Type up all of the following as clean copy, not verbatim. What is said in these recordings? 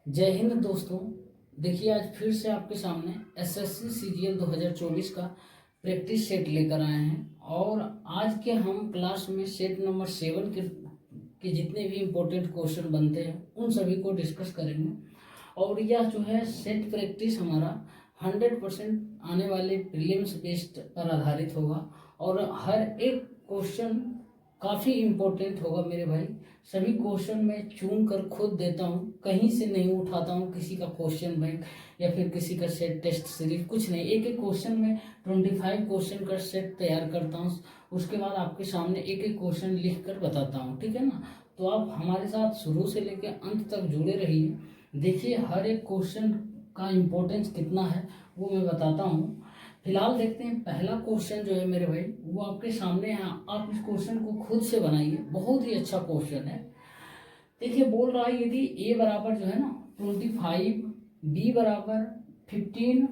जय हिंद दोस्तों। देखिए आज फिर से आपके सामने एसएससी सीजीएल 2024 का प्रैक्टिस सेट लेकर आए हैं और आज के हम क्लास में सेट नंबर 7 के जितने भी इम्पोर्टेंट क्वेश्चन बनते हैं उन सभी को डिस्कस करेंगे। और यह जो है सेट प्रैक्टिस हमारा 100% आने वाले प्रीलिम्स बेस्ड पर आधारित होगा और हर एक क्वेश्चन काफ़ी इम्पोर्टेंट होगा मेरे भाई। सभी क्वेश्चन मैं चुन कर खुद देता हूँ, कहीं से नहीं उठाता हूँ किसी का क्वेश्चन बैंक या फिर किसी का सेट टेस्ट सीरीज, कुछ नहीं। एक एक क्वेश्चन में 25 क्वेश्चन का सेट तैयार करता हूँ, उसके बाद आपके सामने एक एक क्वेश्चन लिख कर बताता हूँ, ठीक है ना। तो आप हमारे साथ शुरू से लेकर अंत तक जुड़े रहिए। देखिए हर एक क्वेश्चन का इम्पोर्टेंस कितना है वो मैं बताता हूँ। फिलहाल देखते हैं पहला क्वेश्चन जो है मेरे भाई वो आपके सामने है। आप इस क्वेश्चन को खुद से बनाइए, बहुत ही अच्छा क्वेश्चन है। देखिए बोल रहा है यदि a बराबर जो है ना 25, b बराबर 15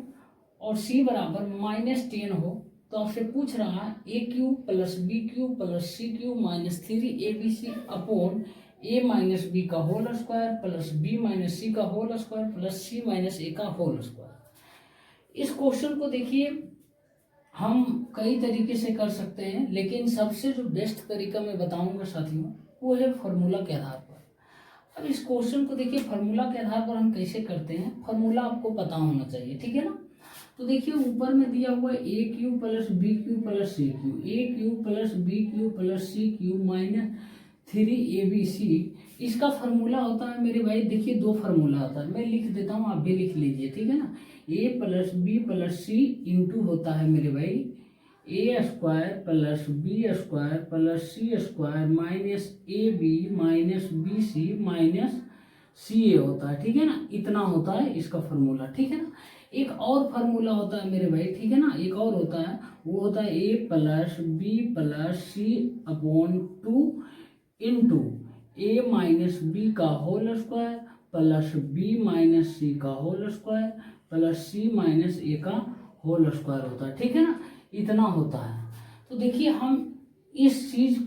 और c बराबर -10 हो तो आपसे पूछ रहा है a cube plus B cube plus C cube minus 3abc upon a minus b का whole square plus b minus c का whole square plus c minus a का होल स्क्वायर। इस क्वेश्चन को देखिए हम कई तरीके से कर सकते हैं, लेकिन सबसे जो बेस्ट तरीका मैं बताऊंगा साथियों वो है फार्मूला के आधार पर। अब इस क्वेश्चन को देखिए फार्मूला के आधार पर हम कैसे करते हैं, फार्मूला आपको पता होना चाहिए, ठीक है ना। तो देखिए ऊपर में दिया हुआ है a cube plus B cube plus C cube, a cube plus B cube plus C cube minus 3abc। इसका फार्मूला होता है मेरे भाई, देखिए दो फार्मूला होता है, मैं लिख देता हूँ आप भी लिख लीजिए, ठीक है ना। a plus B plus c into होता है मेरे भाई a square plus b square plus c square minus a b minus b c minus c a होता है, ठीक है ना। इतना होता है इसका फार्मूला, ठीक है ना। एक और फार्मूला होता है मेरे भाई, ठीक है ना, एक और होता है, वो होता है a plus B plus c upon 2 into a minus b का whole square plus b minus c का whole square plus c minus a का होल स्क्वायर होता है, ठीक है ना। इतना होता है। तो देखिए हम इस चीज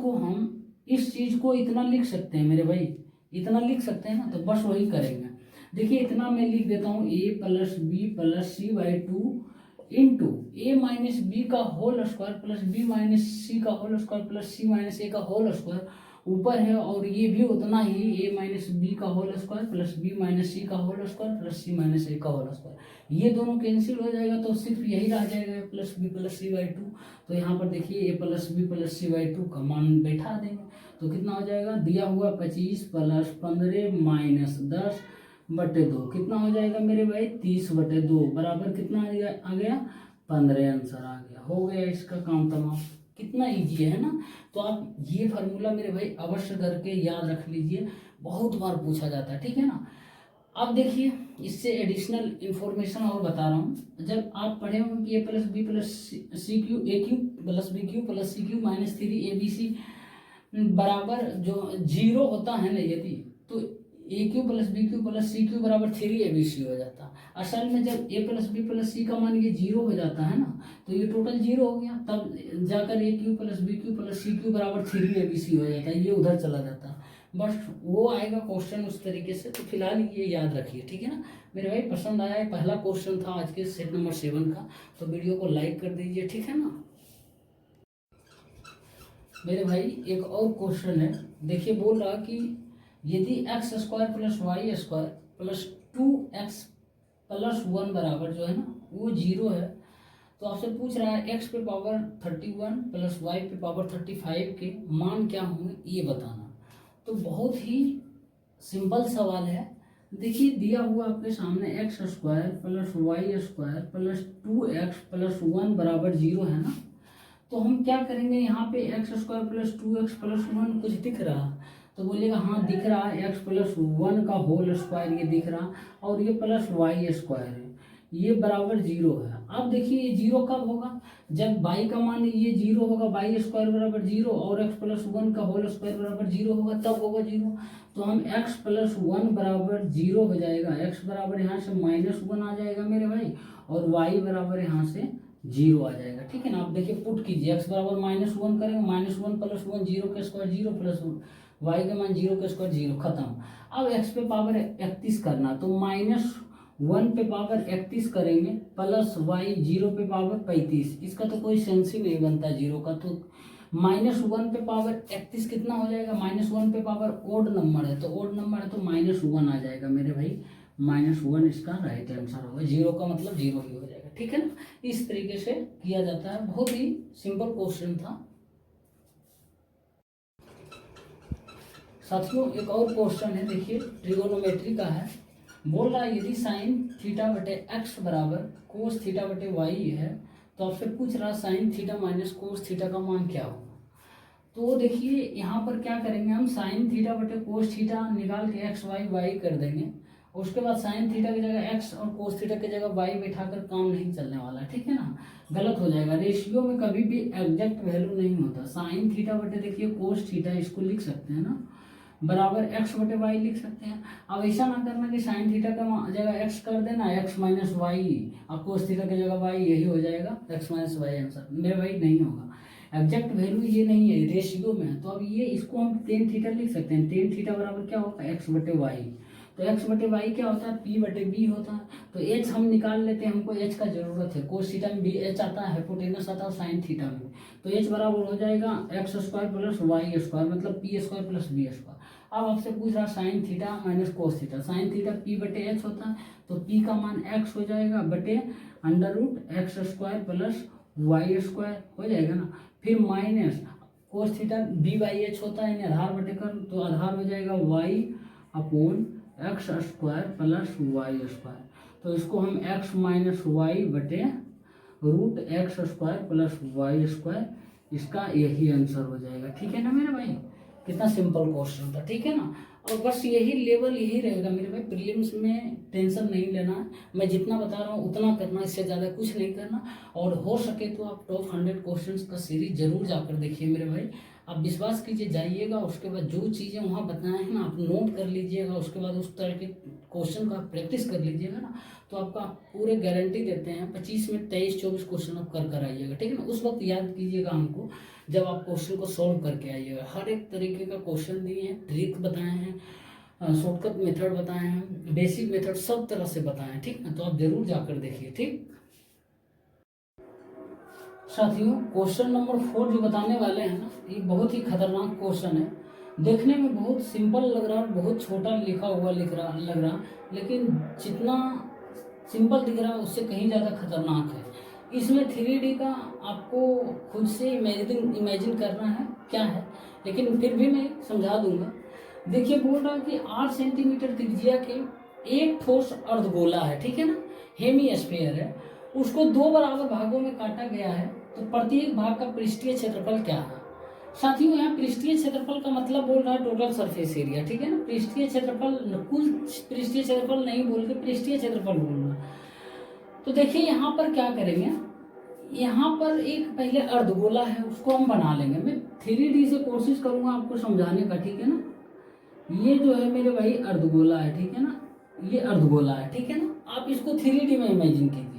को इतना लिख सकते हैं मेरे भाई, इतना लिख सकते हैं ना, तो बस वही करेंगे। देखिए इतना मैं लिख देता हूँ a plus B plus C by 2 into a minus b का whole square plus b minus c का whole square plus c minus a का होल स्क्वायर ऊपर है, और ये भी उतना ही a माइनस बी का whole square plus b minus c का whole square plus c minus a का होल स्क्वायर। ये दोनों कैंसिल हो जाएगा तो सिर्फ यही रह जाएगा plus B plus C by 2। तो यहाँ पर देखिए a plus B plus C by 2 का मान बैठा देंगे तो कितना हो जाएगा, दिया हुआ 25 प्लस 15 माइनस 10/2 कितना हो जाएगा मेरे भाई 30/2 बराबर कितना आ गया 15। आंसर आ गया, हो गया इसका काम तमाम। कितना ईजी है ना। तो आप ये फार्मूला मेरे भाई अवश्य करके याद रख लीजिए, बहुत बार पूछा जाता है, ठीक है ना। अब देखिए इससे एडिशनल इंफॉर्मेशन और बता रहा हूँ। जब आप पढ़े होंगे कि a plus B plus c cube a cube plus b cube plus c cube minus 3abc बराबर जो 0 होता है ना, यदि तो a cube plus b cube plus c cube बराबर 3abc हो जाता। असल में जब a plus B plus c का मान ये 0 हो जाता है ना, तो ये टोटल 0 हो गया, तब जाकर a cube plus b cube plus c cube बराबर 3abc हो जाता है, ये उधर चला जाता है। बस वो आएगा क्वेश्चन उस तरीके से। तो फिलहाल ये याद रखिए, ठीक है ना मेरे भाई। पसंद आया है, पहला क्वेश्चन था आज के सेट नंबर 7 का, तो वीडियो को लाइक कर दीजिए, ठीक है ना मेरे भाई। एक और क्वेश्चन है, देखिए बोल रहा कि यदि X square plus Y square plus 2x plus 1 बराबर जो है ना वो 0 है, तो आपसे पूछ रहा है x पे पावर 31 प्लस y पे पावर 35 के मान क्या होंगे ये बताना। तो बहुत ही सिंपल सवाल है। देखिए दिया हुआ आपके सामने X square plus Y square plus 2x plus 1 बराबर 0 है ना, तो हम क्या करेंगे, यहाँ पे x square plus 2x plus 1 कुछ दिख रहा, तो बोलेगा हाँ दिख रहा है, x प्लस 1 का होल स्क्वायर ये दिख रहा, और ये प्लस वाई स्क्वायर है, ये बराबर 0 है। अब देखिए ये 0 कब होगा, जब y का मान ये 0 होगा, वाई स्क्वायर बराबर 0 और x प्लस 1 का होल स्क्वायर बराबर 0 होगा, तब होगा 0। तो हम x प्लस 1 बराबर 0 हो जाएगा, x बराबर यहाँ से -1 आ जाएगा मेरे भाई, और y बराबर यहाँ से 0 आ जाएगा, ठीक है ना। आप देखिए पुट कीजिए, x बराबर -1 करेंगे, -1 प्लस 1 0 का स्क्वायर 0 प्लस 1, y का मान 0 का स्क्वायर 0, खत्म। अब x पे पावर 31 करना, तो -1 पे पावर 31 करेंगे प्लस y 0 पे पावर 35, इसका तो कोई सेंस ही नहीं बनता 0 का। तो -1 पे पावर 31 कितना हो जाएगा, -1 पे पावर ओड नंबर है, तो ओड नंबर है तो -1 आ जाएगा मेरे भाई, -1 इसका राइट आंसर होगा। 0 का मतलब 0 ही हो जाएगा, ठीक है ना। इस तरीके से किया जाता है, बहुत ही सिंपल क्वेश्चन था। साथियों एक और क्वेश्चन है, देखिए ट्रिगोनोमेट्री का है। बोल रहा है यदि साइन थीटा बटे एक्स बराबर कोस थीटा बटे वाई है, तो आपसे पूछ रहा sine theta minus cos theta का मान क्या होगा। तो देखिए यहाँ पर क्या करेंगे हम, साइन थीटा बटे कोस थीटा निकाल के एक्स वाई वाई कर देंगे, उसके बाद साइन थीटा की जगह एक्स और कोस थीटा की जगह वाई बैठाकर काम नहीं चलने वाला, ठीक है ना, गलत हो जाएगा। रेशियो में कभी भी एग्जैक्ट वैल्यू नहीं होता। साइन थीटा बटे देखिए कोस थीटा, इसको लिख सकते हैं ना, बराबर एक्स बटे वाई लिख सकते हैं। अब ऐसा ना करना कि साइन थीटा का जगह एक्स कर देना, एक्स माइनस वाई, और कोस थीटा की जगह वाई, यही हो जाएगा एक्स माइनस वाई आंसर। मेरे भाई नहीं होगा, एग्जैक्ट वैल्यू ये नहीं है, रेशियो में है। तो अब ये इसको हम टेन थीटा लिख सकते हैं। टेन थीटा बराबर क्या होगा, एक्स बटे वाई। तो एक्स बटे वाई क्या होता है, पी बटे बी होता है। तो एच हम निकाल लेते हैं, हमको एच का जरूरत है। कोस थीटा में भी एच आता है, हाइपोटेनस आता है साइन थीटा में। तो एच बराबर हो जाएगा x square plus Y square, मतलब p square plus b square. अब आपसे पूछ रहा sine theta minus cos theta, sine theta p बटे एच होता है, तो पी का मान एक्स हो जाएगा बटे under root X square plus Y square हो जाएगा ना। फिर minus cos theta B by H होता है, आधार बटे कर, तो आधार हो जाएगा Y upon X square plus Y square. तो इसको हम एक्स माइनस वाई बटे root X square plus Y square, इसका यही आंसर हो जाएगा, ठीक है ना मेरे भाई। कितना सिंपल क्वेश्चन था, ठीक है ना। और बस यही लेवल यही रहेगा मेरे भाई, प्रीलिम्स में टेंशन नहीं लेना है। मैं जितना बता रहा हूँ उतना करना, इससे ज़्यादा कुछ नहीं करना। और हो सके तो आप टॉप 100 क्वेश्चंस का सीरीज जरूर जाकर देखिए मेरे भाई। आप विश्वास कीजिए, जाइएगा, उसके बाद जो चीज़ें वहाँ बताए हैं ना आप नोट कर लीजिएगा, उसके बाद उस तरह के क्वेश्चन का प्रैक्टिस कर लीजिएगा ना, तो आपका पूरे गारंटी देते हैं 25 में 23-24 क्वेश्चन आप कर आइएगा, ठीक है ना। उस वक्त याद कीजिएगा हमको, जब आप क्वेश्चन को सॉल्व करके आइएगा। हर एक तरीके का क्वेश्चन दिए हैं, ट्रिक बताए हैं, शॉर्टकट मेथड बताए हैं, बेसिक मेथड सब तरह से बताए हैं, ठीक ना। तो आप जरूर जाकर देखिए, ठीक। साथियों क्वेश्चन नंबर 4 जो बताने वाले हैं ना, ये बहुत ही खतरनाक क्वेश्चन है। देखने में बहुत सिंपल लग रहा है, बहुत छोटा लिखा हुआ लग रहा, लेकिन जितना सिंपल दिख रहा है उससे कहीं ज़्यादा खतरनाक है। इसमें 3D का आपको खुद से इमेजिन करना है क्या है, लेकिन फिर भी मैं समझा दूंगा। देखिए बोल रहा है कि 8 सेंटीमीटर त्रिज्या के एक ठोस अर्धगोला है, ठीक है ना, हेमीस्फीयर है, उसको 2 बराबर भागों में काटा गया है, तो प्रत्येक भाग का पृष्ठीय क्षेत्रफल क्या है। साथियों यहाँ पृष्ठीय क्षेत्रफल का मतलब बोल रहा है टोटल सरफेस एरिया, ठीक है ना। पृष्ठीय क्षेत्रफल, कुल पृष्ठीय क्षेत्रफल नहीं बोल के पृष्ठीय क्षेत्रफल बोल रहा है। तो देखिए यहाँ पर क्या करेंगे, यहाँ पर एक पहले अर्धगोला है, उसको हम बना लेंगे। मैं 3D से कोशिश करूंगा आपको समझाने का, ठीक है ना। ये जो है मेरे भाई अर्धगोला है, ठीक है ना, ये अर्धगोला है, ठीक है ना। आप इसको 3D में इमेजिन कीजिए।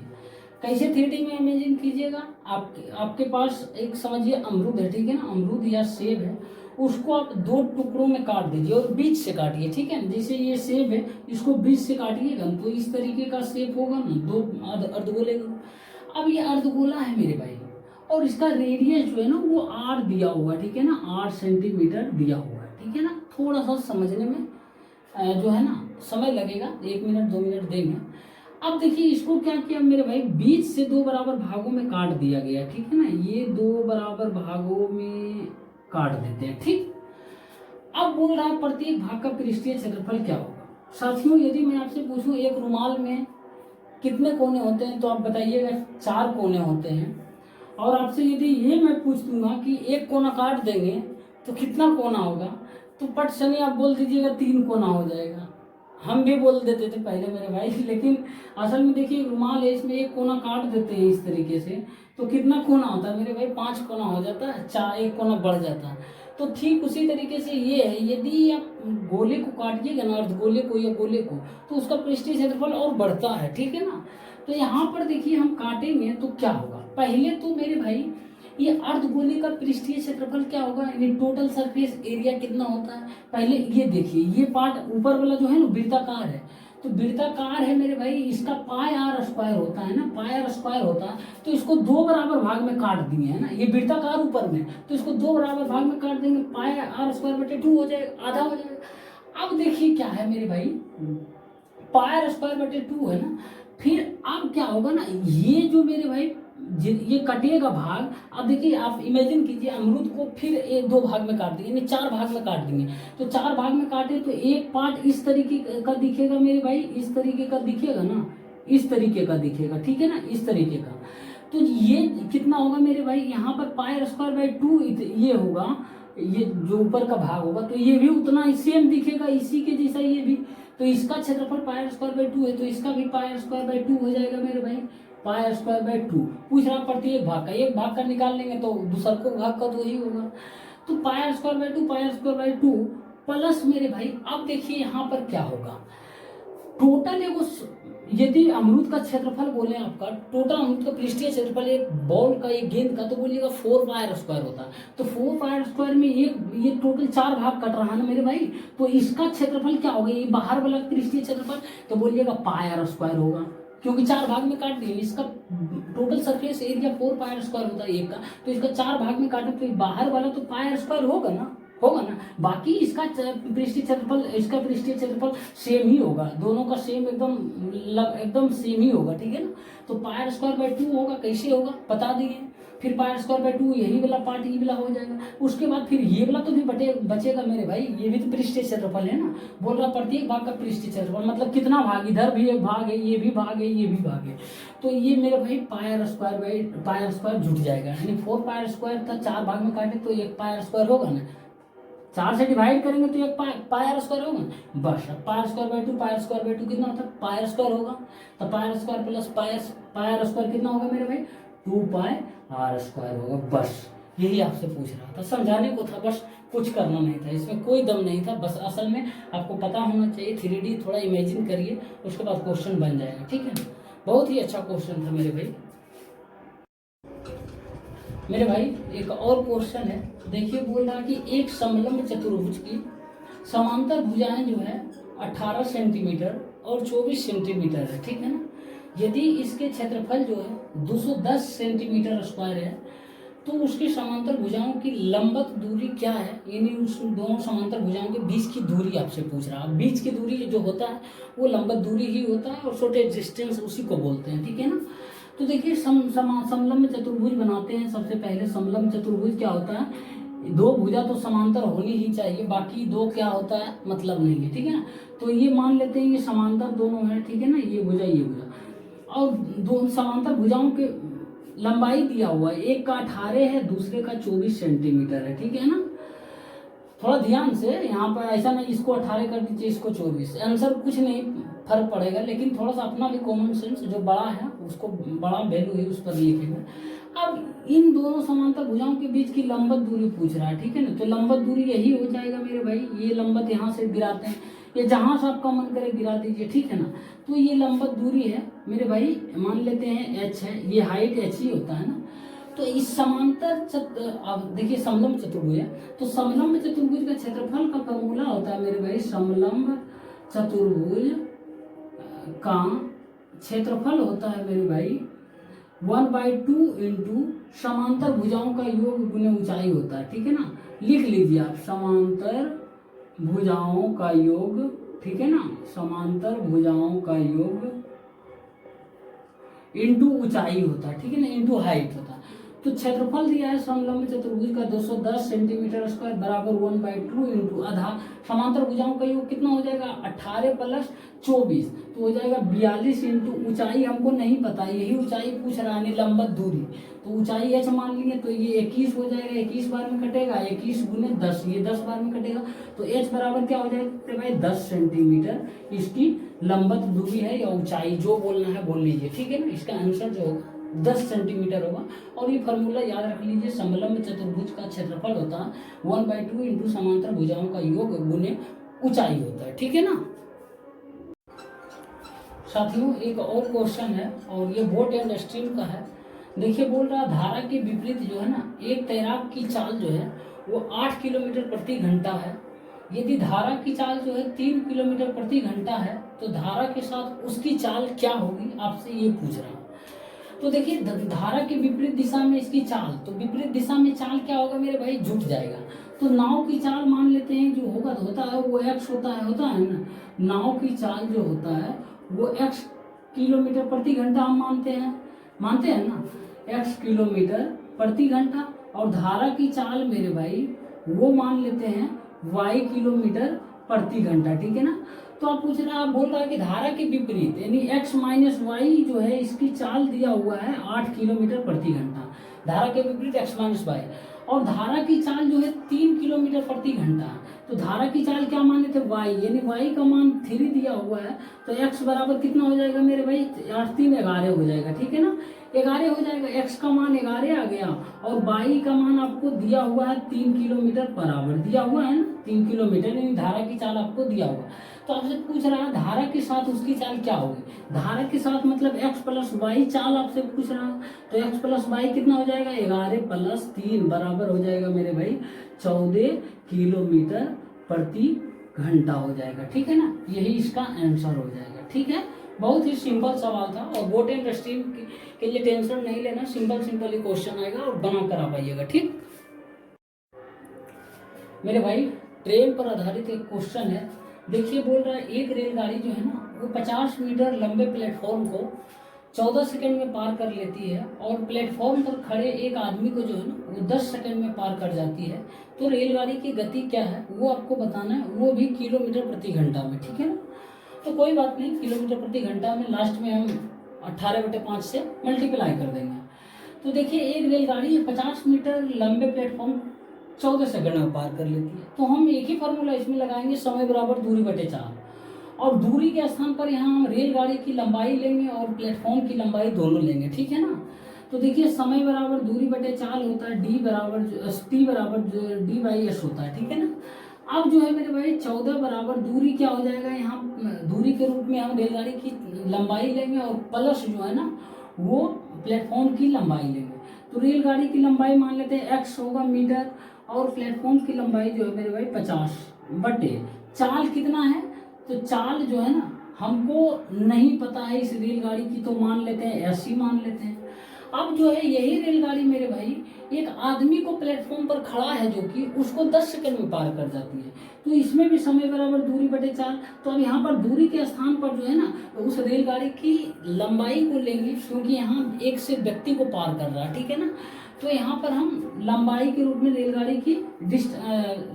कैसे 3D में इमेजिन कीजिएगा, आपके पास एक समझिए अमरूद है, ठीक है ना, अमरूद या सेब है, उसको आप 2 टुकड़ों में काट दीजिए और बीच से काटिए, ठीक है ना। जैसे ये सेब है, इसको बीच से काटिएगा तो इस तरीके का सेब होगा ना, 2 अर्धगोले का। अब ये अर्धगोला है मेरे भाई, और इसका रेडियस जो है ना वो r दिया हुआ, ठीक है ना, 8 सेंटीमीटर दिया हुआ है, ठीक है ना। थोड़ा सा समझने में जो है ना समय लगेगा, 1 मिनट 2 मिनट देंगे। अब देखिए इसको क्या किया मेरे भाई, बीच से 2 बराबर भागों में काट दिया गया, ठीक है ना। ये 2 बराबर भागों में काट देते हैं, ठीक। अब बोल रहा है प्रत्येक भाग का पृष्ठीय क्षेत्रफल क्या होगा। साथियों यदि मैं आपसे पूछूं एक रुमाल में कितने कोने होते हैं, तो आप बताइएगा 4 कोने होते हैं। और आपसे यदि ये मैं पूछ दूंगा कि एक कोना काट देंगे तो कितना कोना होगा, तो पट सनी आप बोल दीजिएगा 3 कोना हो जाएगा। हम भी बोल देते थे पहले मेरे भाई, लेकिन असल में देखिए रुमाल है, इसमें एक कोना काट देते हैं इस तरीके से, तो कितना कोना होता है मेरे भाई, 5 कोना हो जाता है, 4 एक कोना बढ़ जाता है। तो ठीक उसी तरीके से ये है, यदि आप गोले को काटिएगा ना, अर्धगोले को या गोले को, तो उसका पृष्ठीय क्षेत्रफल और बढ़ता है, ठीक है ना। तो यहाँ पर देखिए हम काटेंगे तो क्या होगा, पहले तो मेरे भाई ये अर्धगोले का पृष्ठीय क्षेत्रफल क्या होगा, यानी टोटल सरफेस एरिया कितना होता है। पहले ये देखिए, ये पार्ट ऊपर वाला जो है ना वृत्ताकार है, तो वृत्ताकार है मेरे भाई, इसका पाई आर स्क्वायर होता है ना, पाई आर स्क्वायर होता है, तो इसको दो बराबर भाग में काट दिए है ना, ये वृत्ताकार ऊपर में, तो इसको दो बराबर भाग में काट देंगे, पाई आर स्क्वायर बटे 2 हो जाएगा, आधा हो जाएगा। अब देखिए क्या है मेरे भाई, पाई आर स्क्वायर बटे 2 है ना, फिर अब क्या होगा ना, ये जो मेरे भाई ये कटेगा भाग। अब देखिए आप इमेजिन कीजिए, अमरूद को फिर एक दो भाग में काट देंगे, यानी 4 भाग में काट देंगे, तो 4 भाग में काटे तो एक पार्ट इस तरीके का दिखेगा मेरे भाई, इस तरीके का दिखेगा ना, इस तरीके का दिखेगा, ठीक है ना, इस तरीके का। तो ये कितना होगा मेरे भाई, यहाँ पर पाई स्क्वायर बाई 2 ये होगा, ये जो ऊपर का भाग होगा, तो ये भी उतना सेम दिखेगा, इसी के जैसा ये भी। तो इसका क्षेत्रफल पाई स्क्वायर बाई 2 है, तो इसका भी पाई स्क्वायर बाई 2 हो जाएगा मेरे भाई, पाई स्क्वायर बाई 2। पूछ रहा प्रत्येक भाग का, एक भाग का निकाल लेंगे तो दूसरा को भाग का तो वही होगा। तो pi square by 2, pi square by 2 plus मेरे भाई, अब देखिए यहाँ पर क्या होगा, टोटल एगो, यदि अमरूद का क्षेत्रफल बोले आपका, टोटल अमरूद का पृष्ठीय क्षेत्रफल एक बॉल का, एक गेंद का, तो बोलिएगा 4 पाई स्क्वायर होता है। तो 4 पाई स्क्वायर में एक ये टोटल 4 भाग कट रहा है ना मेरे भाई, तो इसका क्षेत्रफल क्या होगा, ये बाहर वाला पृष्ठीय क्षेत्रफल, तो बोलिएगा पाई स्क्वायर होगा, क्योंकि 4 भाग में काट दिए, इसका total surface area 4 pi square होता है एक का, तो इसका 4 भाग में काटे तो बाहर वाला तो पाई स्क्वायर होगा ना, होगा ना। बाकी इसका पृष्ठीय क्षेत्रफल, इसका पृष्ठीय क्षेत्रफल सेम ही होगा, दोनों का सेम एकदम सेम ही होगा, ठीक है ना। तो पाई स्क्वायर बाई 2 होगा, कैसे होगा बता दिए। फिर पाई स्क्वायर बाई 2 यही वाला पार्ट ये वाला हो जाएगा, उसके बाद फिर ये वाला तो भी बचेगा मेरे भाई, ये भी तो पृष्ठीय क्षेत्रफल है ना, बोल रहा प्रत्येक भाग का पृष्ठीय क्षेत्रफल, मतलब कितना भाग, इधर भी एक भाग है, ये भी भाग है, ये भी भाग है, तो ये मेरे भाई पाई स्क्वायर जुट जाएगा, यानी 4 पाई स्क्वायर था, 4 भाग में काटे तो एक पाई स्क्वायर होगा ना, 4 से डिवाइड करेंगे तो एक पाई स्क्वायर होगा, बस। Pi square by 2, pi square by 2 कितना होता है, पाई स्क्वायर होगा, तो pi square plus pi square कितना होगा मेरे भाई, 2 पाई आर स्क्वायर होगा, बस। यही आपसे पूछ रहा था, समझाने को था, बस कुछ करना नहीं था, इसमें कोई दम नहीं था, बस असल में आपको पता होना चाहिए, 3D थोड़ा इमेजिन करिए, उसके बाद क्वेश्चन बन जाएगा, ठीक है ना। बहुत ही अच्छा क्वेश्चन था मेरे भाई। मेरे भाई एक और क्वेश्चन है, देखिए बोल रहा कि एक समलंब चतुर्भुज की समांतर भुजाएं जो है 18 सेंटीमीटर और 24 सेंटीमीटर है, ठीक है ना। यदि इसके क्षेत्रफल जो है 210 सेंटीमीटर स्क्वायर है, तो उसकी समांतर भुजाओं की लंबवत दूरी क्या है, यानी उस दोनों समांतर भुजाओं के बीच की दूरी आपसे पूछ रहा है। बीच की दूरी जो होता है वो लंबवत दूरी ही होता है, और शॉर्ट डिस्टेंस उसी को बोलते हैं, ठीक है ना। तो देखिए समलंब चतुर्भुज बनाते हैं। सबसे पहले समलंब चतुर्भुज क्या होता है, दो भुजा तो समांतर होनी ही चाहिए, बाकी दो क्या होता है मतलब नहीं है, ठीक है ना। तो ये मान लेते हैं ये समांतर दोनों है, ठीक है ना, ये भुजा ये भुजा, और दो समांतर भुजाओं के लंबाई दिया हुआ है, एक का 18 है, दूसरे का 24 सेंटीमीटर है, ठीक है ना। थोड़ा ध्यान से, यहाँ पर ऐसा नहीं इसको 18 कर दीजिए इसको 24, आंसर कुछ नहीं फर्क पड़ेगा, लेकिन थोड़ा सा अपना भी कॉमन सेंस, जो बड़ा है उसको बड़ा वैल्यू है उस पर लिखेगा। अब इन दोनों समांतर भुजाओं के बीच की लंबवत दूरी पूछ रहा है, ठीक है ना। तो लंबवत दूरी यही हो जाएगा मेरे भाई, ये लंबवत यहाँ से गिराते हैं, ये जहाँ से आपका मन करे गिरा दीजिए, ठीक है ना। तो ये लंबवत दूरी है मेरे भाई, मान लेते हैं h है, ये हाइट h ही होता है ना। तो इस समांतर अब देखिए समलंब चतुर्भुज है, तो समलंब चतुर्भुज का क्षेत्रफल का फॉर्मूला होता है मेरे भाई, समलंब चतुर्भुज का क्षेत्रफल होता है मेरे भाई 1/2 इंटू समांतर भुजाओं का योग गुने ऊंचाई होता है, ठीक है ना। लिख लीजिए आप, समांतर भुजाओं का योग, ठीक है ना, समांतर भुजाओं का योग इंटू ऊंचाई होता है, ठीक है ना, इंटू हाइट होता है। तो क्षेत्रफल दिया है समलंब चतुर्भुज का 210 सेंटीमीटर स्क्वायर बराबर 1/2 इंटू आधा, समांतर भुजाओं का योग कितना हो जाएगा 18 प्लस 24, तो हो जाएगा 42 इंटू ऊंचाई हमको नहीं पता, यही ऊंचाई पूछ रहा है, लंबवत दूरी, तो ऊंचाई h मान लिए, तो ये 21 हो जाएगा, 21 बार में कटेगा, 21 गुने 10, ये 10 बार में कटेगा, तो h बराबर क्या हो जाएगा भाई 10 सेंटीमीटर इसकी लंबवत दूरी है, या ऊंचाई जो बोलना है बोल लीजिए, ठीक है ना। इसका आंसर जो होगा 10 सेंटीमीटर होगा। और ये फार्मूला याद रख लीजिए, समलंब चतुर्भुज का क्षेत्रफल होता है 1/2 इंटू समांतर भुजाओं का योग गुने ऊंचाई होता है, ठीक है ना। साथियों एक और क्वेश्चन है, और ये बोट एंड स्ट्रीम का है। देखिए बोल रहा धारा के विपरीत जो है ना एक तैराक की चाल जो है वो 8 किलोमीटर प्रति घंटा है। यदि धारा की चाल जो है 3 किलोमीटर प्रति घंटा है तो धारा के साथ उसकी चाल क्या होगी, आपसे ये पूछ रहा हूँ। तो देखिए धारा के विपरीत दिशा में इसकी चाल, तो विपरीत दिशा में चाल क्या होगा मेरे भाई, जुट जाएगा। तो नाव की चाल मान लेते हैं जो होगा तो होता है वो x होता है ना। नाव की चाल जो होता है वो x किलोमीटर प्रति घंटा हम मानते हैं ना, x किलोमीटर प्रति घंटा। और धारा की चाल मेरे भाई वो मान लेते हैं y किलोमीटर प्रति घंटा, ठीक है ना। तो आप बोल रहा है कि धारा के विपरीत यानी x माइनस वाई जो है इसकी चाल दिया हुआ है 8 किलोमीटर प्रति घंटा, धारा के विपरीत x माइनस वाई। और धारा की चाल जो है 3 किलोमीटर प्रति घंटा, तो धारा की चाल क्या मान लेते y, यानी y का मान 3 दिया हुआ है। तो x बराबर कितना हो जाएगा मेरे भाई, 8 3 11 हो जाएगा, ठीक है ना, 11 हो जाएगा। x का मान 11 आ गया और y का मान आपको दिया हुआ है 3 किलोमीटर बराबर दिया हुआ है ना, 3 किलोमीटर यानी धारा की चाल आपको दिया हुआ। तो आपसे पूछ रहा है धारा के साथ उसकी चाल क्या होगी, धारा के साथ मतलब x प्लस वाई चाल आपसे पूछ रहा है। तो x प्लस वाई कितना हो जाएगा, 11 प्लस 3 बराबर हो जाएगा मेरे भाई 14 किलोमीटर प्रति घंटा हो जाएगा, ठीक है ना। यही इसका आंसर हो जाएगा, ठीक है। बहुत ही सिंपल सवाल था और बोट एंड स्ट्रीम के लिए टेंशन नहीं लेना, सिंपल ही क्वेश्चन आएगा और बना कर आ पाइएगा, ठीक। मेरे भाई ट्रेन पर आधारित एक क्वेश्चन है। देखिए बोल रहा है एक रेलगाड़ी जो है ना वो 50 मीटर लंबे प्लेटफॉर्म को 14 सेकंड में पार कर लेती है और प्लेटफॉर्म पर खड़े एक आदमी को जो है ना वो 10 सेकंड में पार कर जाती है। तो रेलगाड़ी की गति क्या है वो आपको बताना है, वो भी किलोमीटर प्रति घंटा में, ठीक है ना। तो कोई बात नहीं, किलोमीटर प्रति घंटा में लास्ट में हम 18/5 से मल्टीप्लाई कर देंगे। तो देखिए एक रेलगाड़ी 50 मीटर लंबे प्लेटफॉर्म 14 सेकंड में पार कर लेती है। तो हम एक ही फार्मूला इसमें लगाएंगे, समय बराबर दूरी बटे 4। और दूरी के स्थान पर यहाँ हम रेलगाड़ी की लंबाई लेंगे और प्लेटफॉर्म की लंबाई दोनों लेंगे, ठीक है ना। तो देखिए समय बराबर दूरी बटे 4 होता है, टी बराबर डी बाई एस होता है, ठीक है ना। अब जो है मेरे भाई 14 बराबर दूरी क्या हो जाएगा, यहाँ दूरी के रूप में हम रेलगाड़ी की लंबाई लेंगे और प्लस जो है ना वो प्लेटफॉर्म की लंबाई लेंगे। तो रेलगाड़ी की लंबाई मान लेते हैं x होगा मीटर और प्लेटफॉर्म की लंबाई जो है मेरे भाई 50 बटे चाल कितना है। तो चाल जो है ना हमको नहीं पता है इस रेलगाड़ी की, तो मान लेते हैं ऐसी मान लेते हैं। अब जो है यही रेलगाड़ी मेरे भाई एक आदमी को प्लेटफॉर्म पर खड़ा है जो कि उसको 10 सेकंड में पार कर जाती है। तो इसमें भी समय बराबर दूरी बटे 4। तो अब यहाँ पर दूरी के स्थान पर जो है ना उस रेलगाड़ी की लंबाई को लेंगे, क्योंकि यहाँ एक से व्यक्ति को पार कर रहा है, ठीक है ना। तो यहाँ पर हम लंबाई के रूप में रेलगाड़ी की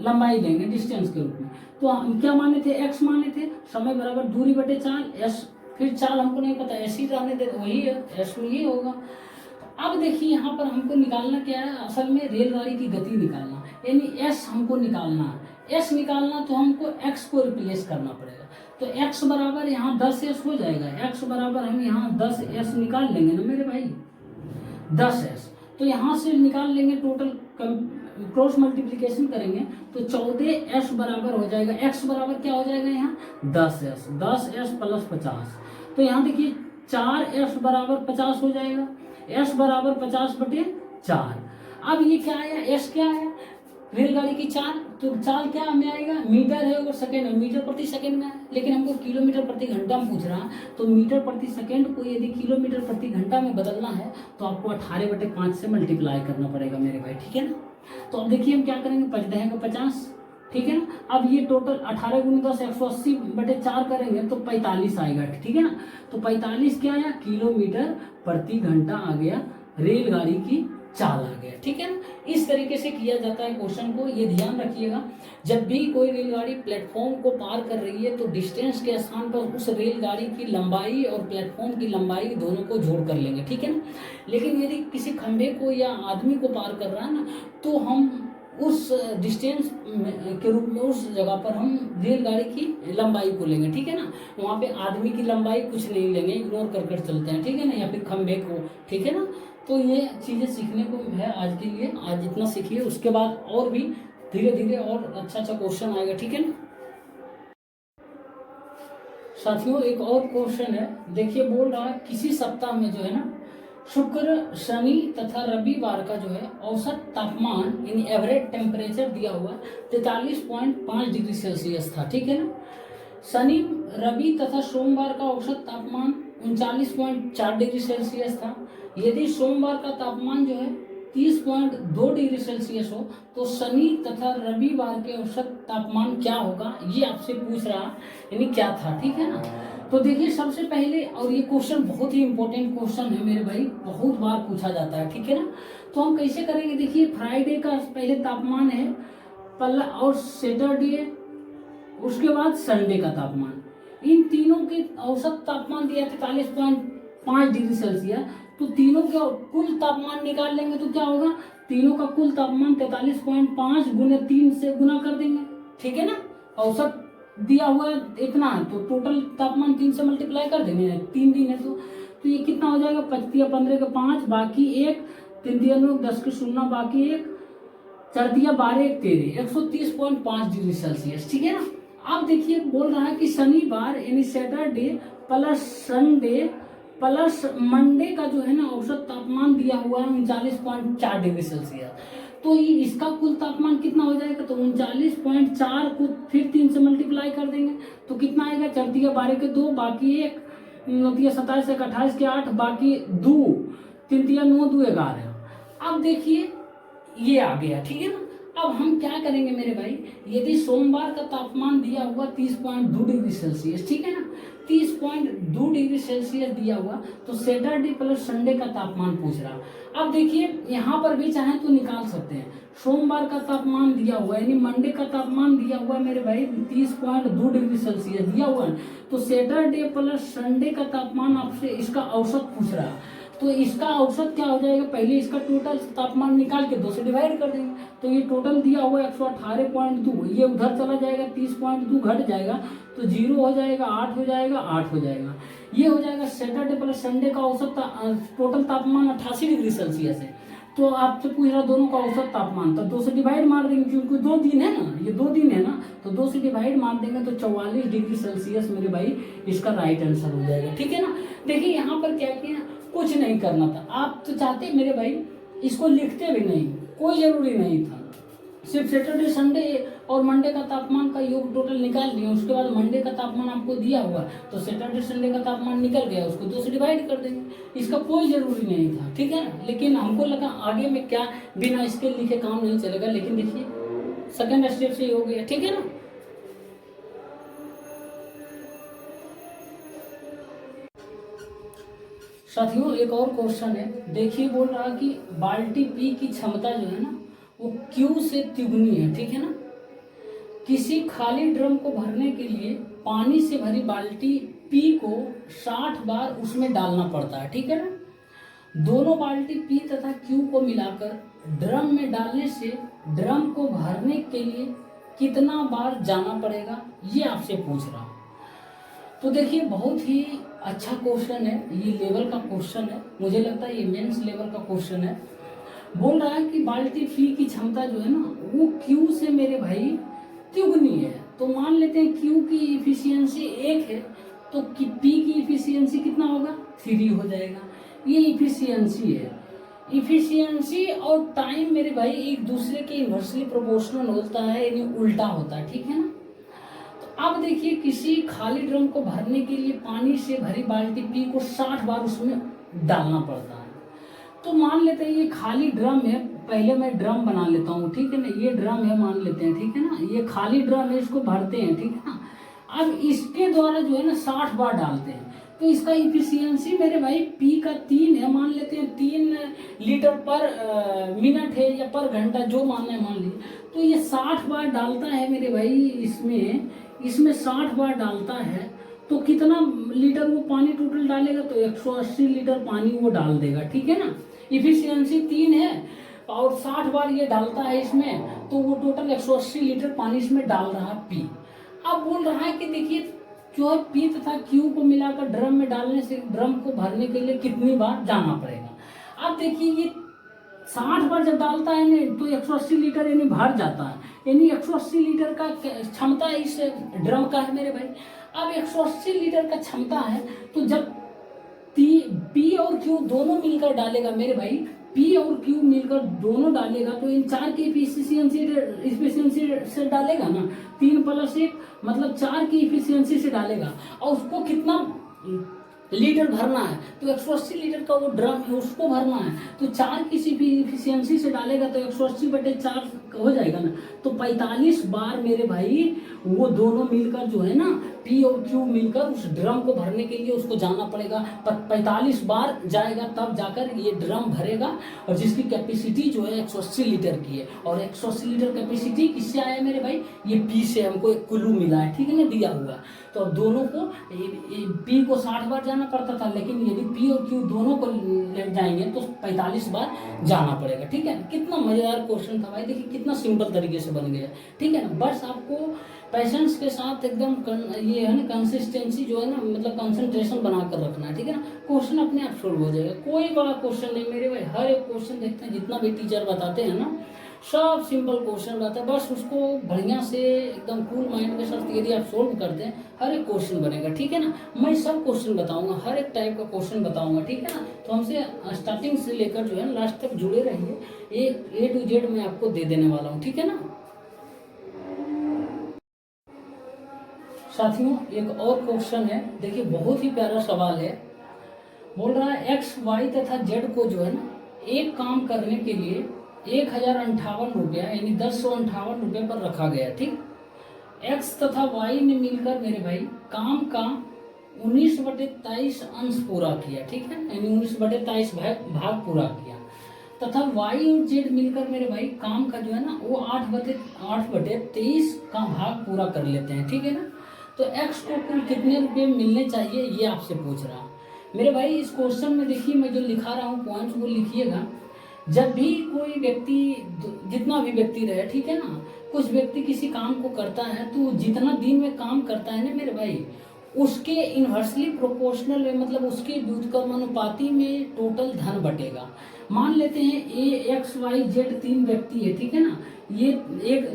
लंबाई लेंगे डिस्टेंस के रूप में। तो हम क्या माने थे, x माने थे, समय बराबर दूरी बटे 4, s फिर चाल हमको नहीं पता, ऐसी रहने दे, वही है s में ये होगा। अब देखिए यहाँ पर हमको निकालना क्या है, असल में रेलगाड़ी की गति निकालना, यानी s हमको निकालना है। s निकालना तो हमको x को रिप्लेस करना पड़ेगा। तो x बराबर यहाँ 10s हो जाएगा, x बराबर हम यहाँ 10s निकाल लेंगे ना मेरे भाई, 10s। तो यहाँ से निकाल लेंगे, टोटल क्रॉस मल्टीप्लिकेशन करेंगे तो 14s बराबर हो जाएगा, x बराबर क्या हो जाएगा यहाँ 10s प्लस 50। तो यहाँ देखिए 4s बराबर 50 हो जाएगा, s बराबर 50 बटे 4। अब ये क्या आया, s क्या आया, रेलगाड़ी की चाल। तो चाल क्या में आएगा, मीटर है और सेकंड है, मीटर प्रति सेकंड में है, लेकिन हमको किलोमीटर प्रति घंटा में पूछ रहा है। तो मीटर प्रति सेकंड को यदि किलोमीटर प्रति घंटा में बदलना है तो आपको 18/5 से मल्टीप्लाई करना पड़ेगा मेरे भाई, ठीक है ना। तो अब देखिए हम क्या करेंगे, 5 × 50, ठीक है ना। अब ये टोटल 18 × 10 180/4 करेंगे तो 45 आएगा, ठीक है ना। तो 45 क्या आया, किलोमीटर प्रति घंटा आ गया, रेलगाड़ी की चाल आ गया, ठीक है ना। इस तरीके से किया जाता है क्वेश्चन को, ये ध्यान रखिएगा। जब भी कोई रेलगाड़ी प्लेटफॉर्म को पार कर रही है तो डिस्टेंस के स्थान पर उस रेलगाड़ी की लंबाई और प्लेटफॉर्म की लंबाई दोनों को जोड़ कर लेंगे, ठीक है ना। लेकिन यदि किसी खंभे को या आदमी को पार कर रहा है ना तो हम उस डिस्टेंस के रूप में उस जगह पर हम रेलगाड़ी की लंबाई को लेंगे, ठीक है ना। वहाँ पे आदमी की लंबाई कुछ नहीं लेंगे, इग्नोर कर चलते हैं, ठीक है ना, या फिर खंभे को, ठीक है ना। तो ये चीज़ें सीखने को है आज के लिए, आज इतना सीखिए, उसके बाद और भी धीरे धीरे और अच्छा क्वेश्चन आएगा, ठीक है ना। साथियों एक और क्वेश्चन है, देखिए बोल रहा है किसी सप्ताह में जो है ना शुक्र, शनि तथा रविवार का जो है औसत तापमान यानी एवरेज टेम्परेचर दिया हुआ 43.5 डिग्री सेल्सियस था, ठीक है ना। शनि, रवि तथा सोमवार का औसत तापमान 39.4 डिग्री सेल्सियस था। यदि सोमवार का तापमान जो है 30.2 डिग्री सेल्सियस हो तो शनि तथा रविवार के औसत तापमान क्या होगा, ये आपसे पूछ रहा यानी क्या था, ठीक है ना। तो देखिए सबसे पहले, और ये क्वेश्चन बहुत ही इंपॉर्टेंट क्वेश्चन है मेरे भाई, बहुत बार पूछा जाता है, ठीक है ना। तो हम कैसे करेंगे, देखिए फ्राइडे का पहले तापमान है और सैटरडे, उसके बाद संडे का तापमान, इन तीनों के औसत तापमान दिया 43.5 डिग्री सेल्सियस। तो तीनों का कुल तापमान निकाल लेंगे तो क्या होगा, तीनों का कुल तापमान 43.5 गुने 3 से गुना कर देंगे, ठीक है ना। औसत दिया हुआ इतना है तो टोटल तापमान 3 से मल्टीप्लाई कर देंगे, 3 दिन है तो ये कितना हो जाएगा, 5 15 के 5 बाकी 1, 3 दिया 9, 10 के 0 बाकी 1, 4 दिया 12 1 13, 130.5 डिग्री सेल्सियस, ठीक है ना। अब देखिए बोल रहा है कि शनिवार यानी Saturday plus Sunday plus Monday का जो है ना औसत तापमान दिया हुआ है 39.4 डिग्री सेल्सियस। तो ये इसका कुल तापमान कितना हो जाएगा, तो 39.4 को फिर 3 से मल्टीप्लाई कर देंगे तो कितना आएगा, 4 दिया 12 के 2 बाकी 1, 9 दिया 27 1 28 के 8 बाकी 2, 3 दिया 9 2 11। अब देखिए ये आ गया, ठीक है ना। अब हम क्या करेंगे मेरे भाई, यदि सोमवार का तापमान दिया हुआ 30.2 डिग्री सेल्सियस, ठीक है ना, 30.2 डिग्री सेल्सियस दिया हुआ, तो सैटरडे प्लस संडे का तापमान पूछ रहा। अब देखिए यहाँ पर भी चाहे तो निकाल सकते हैं, सोमवार का तापमान दिया हुआ यानी मंडे का तापमान दिया हुआ मेरे भाई 30.2 डिग्री सेल्सियस दिया हुआ है, तो सैटरडे प्लस संडे का तापमान आपसे इसका औसत पूछ रहा। तो इसका औसत क्या हो जाएगा, पहले इसका टोटल तापमान निकाल के 2 से डिवाइड कर देंगे, तो ये टोटल दिया हुआ 118.2, ये उधर चला जाएगा 30.2 घट जाएगा तो 0 हो जाएगा, 8 हो जाएगा, 8 हो जाएगा, ये हो जाएगा सैटरडे प्लस संडे का औसत टोटल तापमान 88 डिग्री सेल्सियस है। तो आपसे पूछ रहा दोनों का औसत तापमान, तो 2 से डिवाइड मार देंगे क्योंकि 2 दिन है ना, ये 2 दिन है ना, तो 2 से डिवाइड मार देंगे तो 44 डिग्री सेल्सियस मेरे भाई इसका राइट आंसर हो जाएगा, ठीक है ना। देखिए यहाँ पर क्या किया, कुछ नहीं करना था, आप तो चाहते मेरे भाई इसको लिखते भी नहीं, कोई जरूरी नहीं था, सिर्फ सैटरडे संडे और मंडे का तापमान का योग टोटल निकाल लिया, उसके बाद मंडे का तापमान आपको दिया हुआ तो सैटरडे संडे का तापमान निकल गया, उसको 2 से डिवाइड कर देंगे, इसका कोई जरूरी नहीं था, ठीक है ना। लेकिन हमको लगा आगे में क्या बिना इसके लिखे काम नहीं चलेगा, लेकिन देखिए सेकेंड स्टेप से ही हो गया, ठीक है ना। साथियों एक और क्वेश्चन है, देखिए बोल रहा कि बाल्टी पी की क्षमता जो है ना वो क्यू से तिगुनी है, ठीक है ना। किसी खाली ड्रम को भरने के लिए पानी से भरी बाल्टी पी को 60 बार उसमें डालना पड़ता है, ठीक है ना। दोनों बाल्टी पी तथा क्यू को मिलाकर ड्रम में डालने से ड्रम को भरने के लिए कितना बार जाना पड़ेगा, ये आपसे पूछ रहा। तो देखिए बहुत ही अच्छा क्वेश्चन है, ये लेवल का क्वेश्चन है, मुझे लगता है ये मेंस लेवल का क्वेश्चन है। बोल रहा है कि बाल्टी पी की क्षमता जो है ना वो क्यू से मेरे भाई तिगुनी है, तो मान लेते हैं क्यू की इफिशियंसी 1 है तो पी की इफिशियंसी कितना होगा, 3 हो जाएगा, ये इफिशियंसी है। इफिशियंसी और टाइम मेरे भाई एक दूसरे के इन्वर्सली प्रोपोर्शनल होता है यानी उल्टा होता है, ठीक है ना। अब देखिए किसी खाली ड्रम को भरने के लिए पानी से भरी बाल्टी पी को 60 बार उसमें डालना पड़ता है। तो मान लेते हैं ये खाली ड्रम है, पहले मैं ड्रम बना लेता हूँ, ठीक है ना, ये ड्रम है मान लेते हैं, ठीक है ना, ये खाली ड्रम है, इसको भरते हैं, ठीक है ना। अब इसके द्वारा जो है ना 60 बार डालते हैं, तो इसका इफिशियंसी मेरे भाई पी का 3 है, मान लेते हैं 3 लीटर पर मिनट है या पर घंटा जो मानना है मान लीजिए, तो ये 60 बार डालता है मेरे भाई, इसमें 60 बार डालता है तो कितना लीटर वो पानी टोटल डालेगा, तो 180 लीटर पानी वो डाल देगा, ठीक है ना। इफिशियंसी 3 है और 60 बार ये डालता है इसमें, तो वो टोटल 180 लीटर पानी इसमें डाल रहा है पी। अब बोल रहा है कि देखिए जो है पी तथा क्यू को मिलाकर ड्रम में डालने से ड्रम को भरने के लिए कितनी बार जाना पड़ेगा। अब देखिए ये 60 बार जब डालता है ना तो 180 लीटर यानी भर जाता है, यानी 180 लीटर का क्षमता इस ड्रम का है मेरे भाई। अब 180 लीटर का क्षमता है तो जब पी और क्यू दोनों मिलकर डालेगा मेरे भाई, पी और क्यू मिलकर दोनों डालेगा तो इन 4 की इफिशियंसी से डालेगा ना, 3 + 1 मतलब 4 की इफिशियंसी से डालेगा। और उसको कितना लीटर भरना है, तो 180 लीटर का वो ड्रम है उसको भरना है, तो 4 किसी भी इफिशियंसी से डालेगा तो 180/4 हो जाएगा ना। तो 45 बार मेरे भाई वो दोनों मिलकर जो है ना, पी और क्यू मिलकर उस ड्रम को भरने के लिए उसको जाना पड़ेगा। 45 बार जाएगा तब जाकर ये ड्रम भरेगा, और जिसकी कैपेसिटी जो है 180 लीटर की है। और 180 लीटर कैपेसिटी किससे आया मेरे भाई, ये पी से हमको एक कुल्लू मिला है, ठीक है ना, दिया हुआ। तो अब दोनों को पी को 60 बार जाना पड़ता था, लेकिन यदि पी और क्यू दोनों को ले जाएंगे तो 45 बार जाना पड़ेगा, ठीक है। कितना मजेदार क्वेश्चन था भाई, देखिए कितना सिंपल तरीके से बन गया, ठीक है ना। बस आपको पैशंस के साथ एकदम ये है ना, कंसिस्टेंसी जो है ना, मतलब कंसंट्रेशन बनाकर रखना है, ठीक है ना। क्वेश्चन अपने आप सोल्व हो जाएगा, कोई बड़ा क्वेश्चन नहीं मेरे भाई। हर एक क्वेश्चन देखते हैं, जितना भी टीचर बताते हैं ना, सब सिंपल क्वेश्चन रहता है। बस उसको बढ़िया से एकदम कूल माइंड के साथ यदि आप सोल्व करते हैं, हर एक क्वेश्चन बनेगा, ठीक है ना। मैं सब क्वेश्चन बताऊंगा, हर एक टाइप का क्वेश्चन बताऊंगा, ठीक है ना। तो हमसे स्टार्टिंग से लेकर जो है लास्ट तक जुड़े रहिए, A to Z मैं आपको दे देने वाला हूँ, ठीक है ना। साथियों एक और क्वेश्चन है, देखिए बहुत ही प्यारा सवाल है। बोल रहा है एक्स वाई तथा जेड को जो है ना, एक काम करने के लिए 1058 रुपया यानी 1058 रुपये पर रखा गया, ठीक। एक्स तथा वाई ने मिलकर मेरे भाई काम का 19/23 अंश पूरा किया, ठीक है, यानी 19/23 भाग पूरा किया। तथा वाई और जेड मिलकर मेरे भाई काम का जो है ना, वो 8/23 का भाग पूरा कर लेते हैं, ठीक है ना। तो एक्स को कुल कितने रुपये मिलने चाहिए, ये आपसे पूछ रहा मेरे भाई। इस क्वेश्चन में देखिए मैं जो लिखा रहा हूँ पॉइंट्स वो लिखिएगा। जब भी कोई व्यक्ति, जितना भी व्यक्ति रहे, ठीक है ना, कुछ व्यक्ति किसी काम को करता है तो जितना दिन में काम करता है ना मेरे भाई, उसके इन्वर्सली प्रोपोर्शनल में, मतलब उसके व्युत्क्रमानुपाती में टोटल धन बटेगा। मान लेते हैं A, X, Y, Z 3 व्यक्ति है, ठीक है ना। ये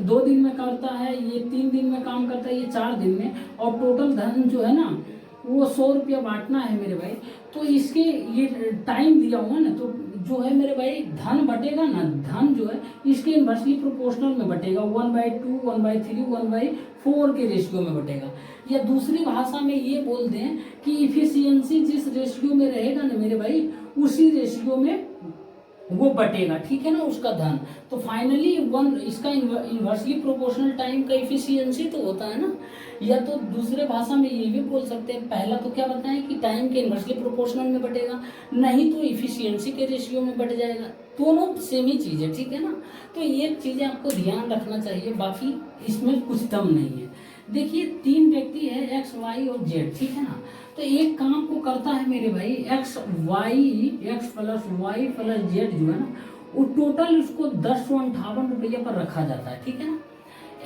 2 दिन में करता है, ये 3 दिन में काम करता है, ये 4 दिन में, और टोटल धन जो है ना वो 100 रुपया बांटना है मेरे भाई। तो इसके ये टाइम दिया हुआ ना, तो जो है मेरे भाई धन बटेगा ना, धन जो है इसके इन्वर्सली प्रोपोर्शनल में बटेगा, 1/2, 1/3, 1/4 के रेशियो में बटेगा। या दूसरी भाषा में ये बोल दें कि इफिशियंसी जिस रेशियो में रहेगा ना मेरे भाई, उसी रेशियो में वो बटेगा, ठीक है ना, उसका धन। तो फाइनली इसका इन्वर्सली प्रोपोर्शनल टाइम का इफिशियंसी तो होता है ना। या तो दूसरे भाषा में ये भी बोल सकते हैं, पहला तो क्या बताएं कि टाइम के इन्वर्सली प्रोपोर्शनल में बटेगा, नहीं तो इफिशियंसी के रेशियो में बट जाएगा। दोनों सेम ही चीज़ है, ठीक है ना। तो ये चीज़ें आपको ध्यान रखना चाहिए, बाकी इसमें कुछ दम नहीं है। देखिए 3 व्यक्ति है, एक्स वाई और जेड, ठीक है ना। तो एक काम को करता है मेरे भाई एक्स + वाई + जेड जो है ना, वो टोटल उसको 1058 रुपये पर रखा जाता है, ठीक है ना।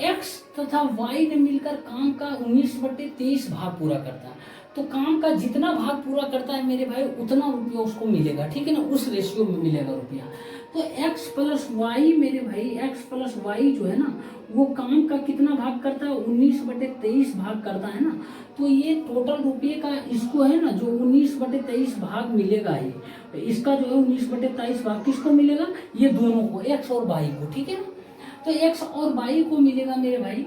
एक्स तथा वाई ने मिलकर काम का 19/23 भाग पूरा करता है। तो काम का जितना भाग पूरा करता है मेरे भाई, उतना रुपया उसको मिलेगा, ठीक है ना, उस रेशियो में मिलेगा रुपया। तो x + y मेरे भाई, x + y जो है ना, वो काम का कितना भाग करता है, 19/23 भाग करता है ना। तो ये टोटल रुपये का इसको है ना, जो 19/23 भाग मिलेगा, ये इसका जो है 19/23 भाग किसको मिलेगा, ये दोनों को, x और y को, ठीक है ना। तो x और y को मिलेगा मेरे भाई।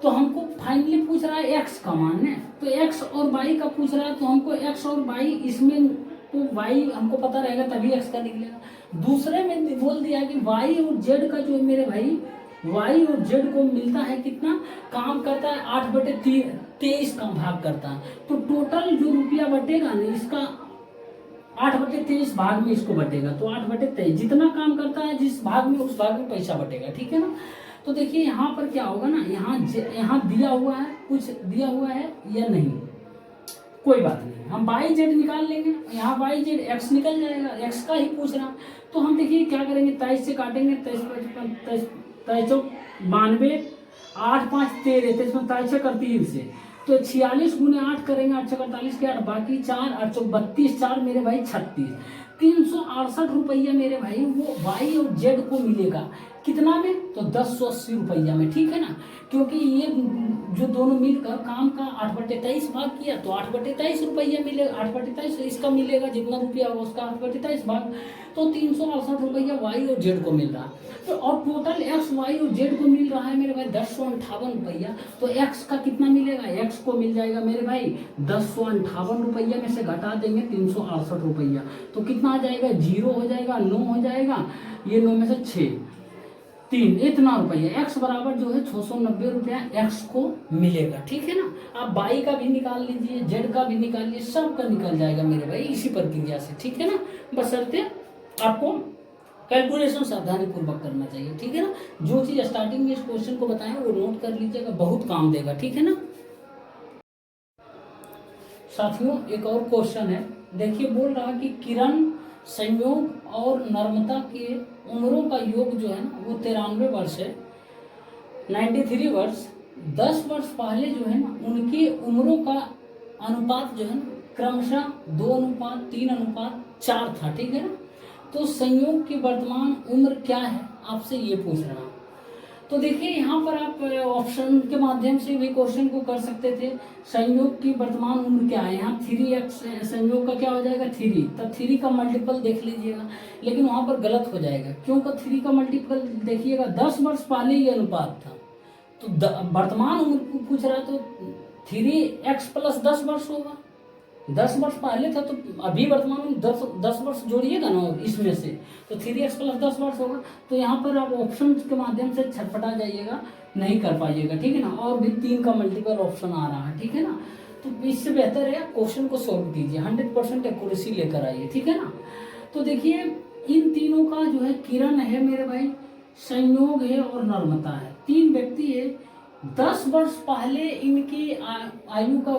तो हमको फाइनली पूछ रहा है x का मान है, तो x और y का पूछ रहा है, तो हमको x और y इसमें, तो y हमको पता रहेगा तभी x का निकलेगा। दूसरे में बोल दिया कि y और z का जो है मेरे भाई, y और z को मिलता है कितना, काम करता है 8/23 का भाग करता है। तो टोटल जो रुपया बटेगा ना इसका 8/23 भाग में इसको बटेगा, तो 8/23 जितना काम करता है जिस भाग में, उस भाग में पैसा बटेगा, ठीक है ना। तो देखिए यहाँ पर क्या होगा ना, यहाँ दिया हुआ है, कुछ दिया हुआ है या नहीं, कोई बात नहीं, हम y z निकाल लेंगे, यहाँ y z x निकल जाएगा, x का ही पूछ रहा। तो हम देखिए क्या करेंगे, 23 से काटेंगे, 23 × 92, 8 × 5 = 13, 23 × 3 से, तो 46 × 8 करेंगे, 8 × 48 के 8, बाकी 4, 8 × 32, 4 मेरे भाई 36, ₹368 मेरे भाई वो वाई और जेड को मिलेगा। कितना में? तो 1080 रुपया में, ठीक है ना। क्योंकि ये जो दोनों मिलकर काम का 8/23 भाग किया तो 8/23 रुपया मिलेगा। 8/23 इसका मिलेगा, जितना रुपया होगा उसका 8/23 भाग, तो 368 रुपया वाई और जेड को मिल रहा है। तो और टोटल एक्स वाई और जेड को मिल रहा है मेरे भाई 1058 रुपया। तो एक्स का कितना मिलेगा? एक्स को मिल जाएगा मेरे भाई 1058 रुपया में से घटा देंगे 368 रुपया, तो कितना आ जाएगा? 0 हो जाएगा, 9 हो जाएगा, ये 9 में से 6, 3, इतना रुपया। एक्स बराबर जो है 690 रुपया एक्स को मिलेगा, ठीक है ना। आप बाई का भी निकाल लीजिए, जेड का भी निकाल लीजिए, सब का निकल जाएगा मेरे भाई इसी प्रक्रिया से, ठीक है ना। बशर्ते आपको कैलकुलेशन सावधानी पूर्वक करना चाहिए, ठीक है ना। जो चीज स्टार्टिंग में इस क्वेश्चन को बताएं वो नोट कर लीजिएगा, बहुत काम देगा, ठीक है ना। साथियों एक और क्वेश्चन है, देखिए बोल रहा कि किरण, संयोग और नर्मदा के उम्रों का योग जो है ना वो 93 वर्ष है, 93 वर्ष। 10 वर्ष पहले जो है ना उनकी उम्रों का अनुपात जो है ना क्रमशः 2:3:4 था, ठीक है ना। तो संयोग की वर्तमान उम्र क्या है, आपसे ये पूछ रहा हूँ। तो देखिए यहाँ पर आप ऑप्शन के माध्यम से भी क्वेश्चन को कर सकते थे। संयोग की वर्तमान उम्र क्या है, यहाँ 3x संयोग का क्या हो जाएगा 3, तब 3 का मल्टीपल देख लीजिएगा, लेकिन वहाँ पर गलत हो जाएगा। क्योंकि 3 का मल्टीपल देखिएगा 10 वर्ष पहले ये अनुपात था, तो वर्तमान उम्र पूछ रहा है तो 3x + 10 वर्ष होगा। 10 वर्ष पहले था तो अभी वर्तमान में 10 वर्ष जोड़िएगा ना इसमें से, तो 3x + 10 वर्ष होगा। तो यहाँ पर आप ऑप्शन के माध्यम से छटपटा जाइएगा, नहीं कर पाइएगा, ठीक है ना। और भी 3 का मल्टीपल ऑप्शन आ रहा है, ठीक है ना। तो इससे बेहतर है क्वेश्चन को सॉल्व कीजिए, 100% एक्यूरेसी लेकर आइए, ठीक है ना। तो देखिए इन तीनों का जो है किरण है मेरे भाई, संयोग है और नर्मदा है, 3 व्यक्ति है। 10 वर्ष पहले इनकी आयु का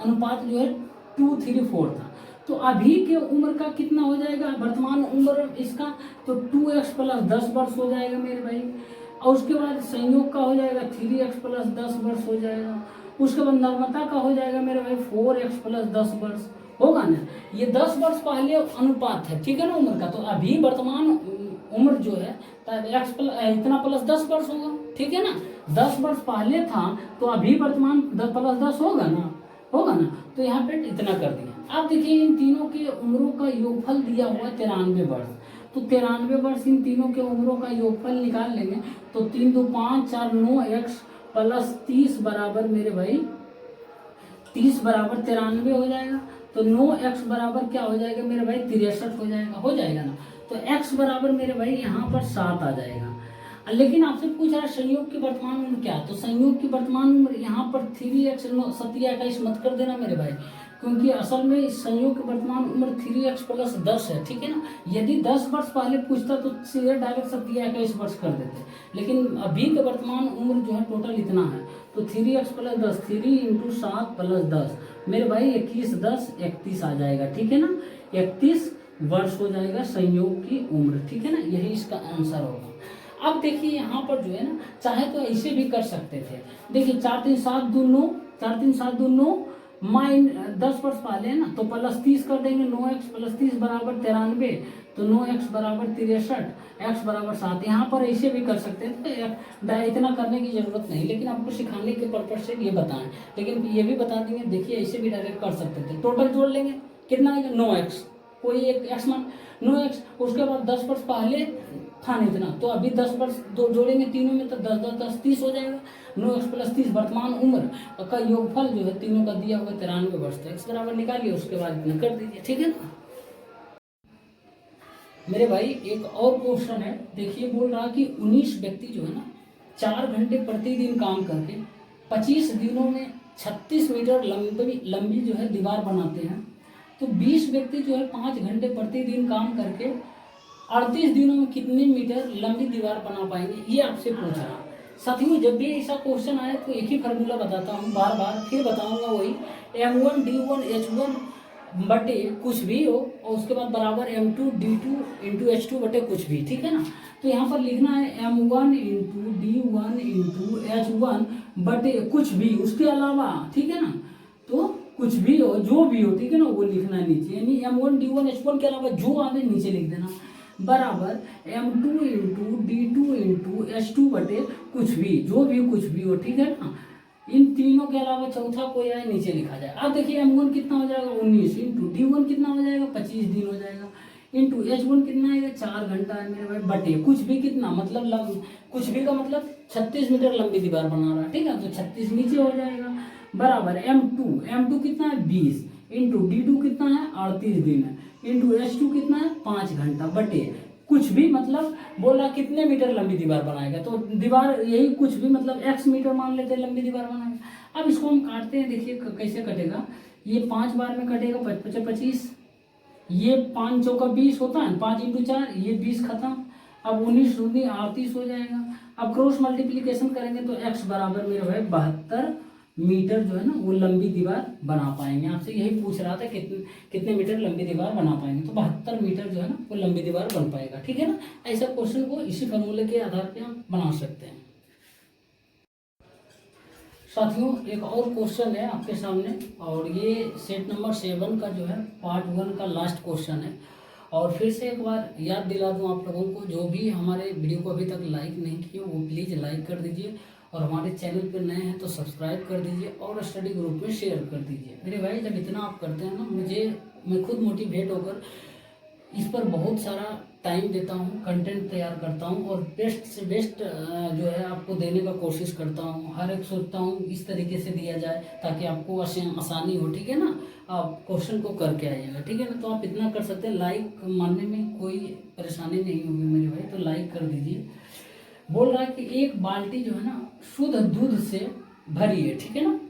अनुपात जो है 2:3:4 था, तो अभी के उम्र का कितना हो जाएगा वर्तमान उम्र इसका, तो 2x + 10 वर्ष हो जाएगा मेरे भाई। और उसके बाद संयोग का हो जाएगा 3x + 10 वर्ष हो जाएगा। उसके बाद नर्मदा का हो जाएगा मेरे भाई 4x + 10 वर्ष होगा ना। ये 10 वर्ष पहले अनुपात है, ठीक है ना उम्र का। तो अभी वर्तमान उम्र जो है x इतना + 10 वर्ष होगा, ठीक है ना। 10 वर्ष पहले था तो अभी वर्तमान 10 + 10 होगा ना, होगा ना। तो यहाँ पे इतना कर दिया। अब देखिए इन तीनों के उम्रों का योगफल दिया हुआ 93 वर्ष, तो 93 वर्ष इन तीनों के उम्रों का योगफल निकाल लेंगे तो 3 2 5 4 9x + 30 बराबर मेरे भाई 30 बराबर 93 हो जाएगा। तो 9x बराबर क्या हो जाएगा मेरे भाई 63 हो जाएगा ना। तो x बराबर मेरे भाई यहाँ पर 7 आ जाएगा। लेकिन आपसे पूछ रहा है संयोग की वर्तमान उम्र क्या, तो संयोग की वर्तमान उम्र यहाँ पर 3x 27 मत कर देना मेरे भाई, क्योंकि असल में इस संयोग की वर्तमान उम्र 3x + 10 है, ठीक है ना। यदि 10 वर्ष पहले पूछता तो सीधे डायरेक्ट 27 वर्ष कर देते, लेकिन अभी के वर्तमान उम्र जो है टोटल इतना है, तो 3x + 10 3 × 7 + 10 मेरे भाई 21 10 31 आ जाएगा, ठीक है ना। 31 वर्ष हो जाएगा संयोग की उम्र, ठीक है ना। यही इसका आंसर होगा। अब देखिए यहाँ पर जो है ना चाहे तो ऐसे भी कर सकते थे। देखिए 4 3 7 2 9 4 3 7 2 9 10 वर्ष पहले है ना, तो +30 कर देंगे। 9x + 30 बराबर 93, तो 9x बराबर 63, x बराबर 7। यहाँ पर ऐसे भी कर सकते थे, तो इतना करने की जरूरत नहीं, लेकिन आपको सिखाने के पर्पज से ये बताएं। लेकिन ये भी बता देंगे, देखिए ऐसे भी डायरेक्ट कर सकते थे। टोटल जोड़ लेंगे कितना आएगा 9x, कोई एक x मान 9x। उसके बाद 10 वर्ष पहले था नहीं इतना, तो अभी 10 वर्ष दो जोड़ेंगे तीनों में तो 10 10 10 30 हो जाएगा। 9x + 30 वर्तमान उम्र का योगफल जो है तीनों का दिया हुआ 93 वर्ष, तो x बराबर निकालिए, उसके बाद इतना कर दीजिए, ठीक है ना। मेरे भाई एक और क्वेश्चन है, देखिए बोल रहा कि 19 व्यक्ति जो है ना 4 घंटे प्रतिदिन काम करके 25 दिनों में 36 मीटर लंबी जो है दीवार बनाते हैं। तो 20 व्यक्ति जो है 5 घंटे प्रतिदिन काम करके 38 दिनों में कितने मीटर लंबी दीवार बना पाएंगे, ये आपसे पूछ रहा। साथियों जब भी ऐसा क्वेश्चन आए तो एक ही फार्मूला बताता हूँ, बार बार फिर बताऊंगा वही, M1 D1 H1 बटे कुछ भी हो, और उसके बाद बराबर M2 D2 × H2 बटे कुछ भी, ठीक है ना। तो यहाँ पर लिखना है M1 × D1 × H1 बटे कुछ भी उसके अलावा, ठीक है ना। तो कुछ भी हो, जो भी हो, ठीक है ना, वो लिखना है नीचे, यानी M1 D1 H1 के अलावा जो आगे नीचे लिख देना, बराबर M2 into D2 into H2 बटे कुछ भी, जो भी कुछ भी हो, ठीक है ना। इन तीनों के अलावा चौथा कोई आए नीचे लिखा जाए। अब देखिए M1 कितना हो जाएगा 19 इंटू D1 कितना हो जाएगा 25 दिन हो जाएगा, इंटू H1 कितना आएगा 4 घंटा है मेरे भाई, बटे कुछ भी कितना मतलब कुछ भी का मतलब 36 मीटर लंबी दीवार बना रहा है, ठीक है, तो 36 नीचे हो जाएगा, बराबर M2 कितना है 20 इंटू D2 कितना है 38 दिन है, इंटू H2 कितना है 5 घंटा, बटे कुछ भी मतलब बोल रहा कितने मीटर लंबी दीवार बनाएगा, तो दीवार यही कुछ भी मतलब x मीटर मान लेते हैं लंबी दीवार बनाएगा। अब इसको हम काटते हैं, देखिए कैसे कटेगा, ये 5 बार में कटेगा 25, ये 5 चौका 20 होता है, 5 इंटू 4 ये 20 खत्म, अब 19 दूनी 38 हो जाएगा। अब क्रॉस मल्टीप्लीकेशन करेंगे तो x बराबर मेरे भाई 72 मीटर जो है ना वो लंबी दीवार बना पाएंगे। आपसे यही पूछ रहा था कितने मीटर लंबी दीवार बना पाएंगे, तो 72 मीटर जो है ना वो लंबी दीवार बन पाएगा, ठीक है ना। ऐसा क्वेश्चन को इसी फॉर्मूले के आधार पे हम बना सकते हैं। साथियों एक और क्वेश्चन है आपके सामने, और ये सेट नंबर 7 का जो है पार्ट 1 का लास्ट क्वेश्चन है। और फिर से एक बार याद दिला दूं आप लोगों को, जो भी हमारे वीडियो को अभी तक लाइक नहीं किए वो प्लीज़ लाइक कर दीजिए, और हमारे चैनल पर नए हैं तो सब्सक्राइब कर दीजिए, और स्टडी ग्रुप में शेयर कर दीजिए। मेरे भाई जब इतना आप करते हैं ना, मैं खुद मोटिवेट होकर इस पर बहुत सारा टाइम देता हूँ, कंटेंट तैयार करता हूँ, और बेस्ट से बेस्ट जो है आपको देने का कोशिश करता हूँ। हर एक सोचता हूँ इस तरीके से दिया जाए ताकि आपको आसानी हो, ठीक है ना, आप क्वेश्चन को करके आइएगा, ठीक है ना। तो आप इतना कर सकते हैं, लाइक मारने में कोई परेशानी नहीं होगी मेरे भाई, तो लाइक कर दीजिए। बोल रहा है कि एक बाल्टी जो है ना शुद्ध दूध से भरी है, ठीक है ना,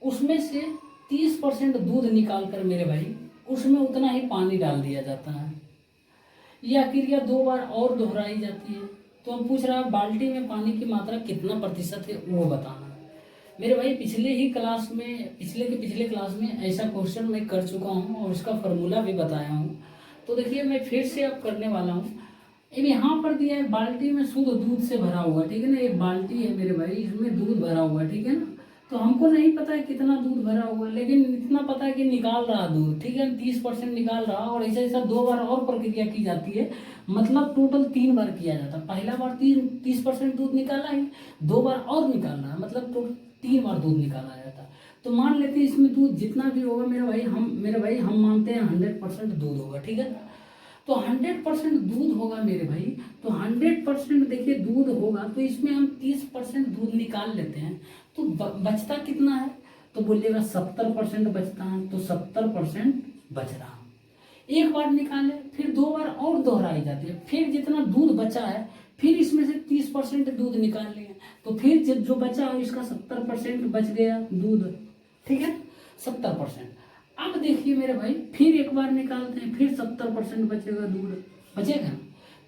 उसमें से 30% दूध निकाल कर मेरे भाई उसमें उतना ही पानी डाल दिया जाता है। यह क्रिया 2 बार और दोहराई जाती है। तो हम पूछ रहा है बाल्टी में पानी की मात्रा कितना प्रतिशत है वो बताना है। मेरे भाई पिछले क्लास में ऐसा क्वेश्चन मैं कर चुका हूँ और इसका फॉर्मूला भी बताया हूँ। तो देखिए मैं फिर से अब करने वाला हूँ। अब यहाँ पर दिया है बाल्टी में शुद्ध दूध से भरा हुआ, ठीक है ना, एक बाल्टी है मेरे भाई, इसमें दूध भरा हुआ है, ठीक है ना। तो हमको नहीं पता है कितना दूध भरा हुआ है, लेकिन इतना पता है कि निकाल रहा दूध, ठीक है, 30% निकाल रहा, और ऐसा 2 बार और प्रक्रिया की जाती है, मतलब टोटल 3 बार किया जाता है। पहला बार 30% दूध निकाला है, 2 बार और निकाल रहा है, मतलब टोटल 3 बार दूध निकाला जाता है। तो मान लेते हैं इसमें दूध जितना भी होगा मेरे भाई हम मानते हैं 100% दूध होगा, ठीक है। तो 100% दूध होगा मेरे भाई, तो 100% देखिए दूध होगा, तो इसमें हम 30% दूध निकाल लेते हैं, तो बचता कितना है, तो बोलिएगा 70% बचता है, तो 70% बच रहा। एक बार निकाले, फिर 2 बार और दोहराई जाती है, फिर जितना दूध बचा है फिर इसमें से 30% दूध निकाल लिए, तो फिर जो बचा है इसका 70% बच गया दूध, ठीक है, 70%। अब देखिए मेरे भाई फिर एक बार निकालते हैं, फिर 70% बचेगा दूध, बचेगा।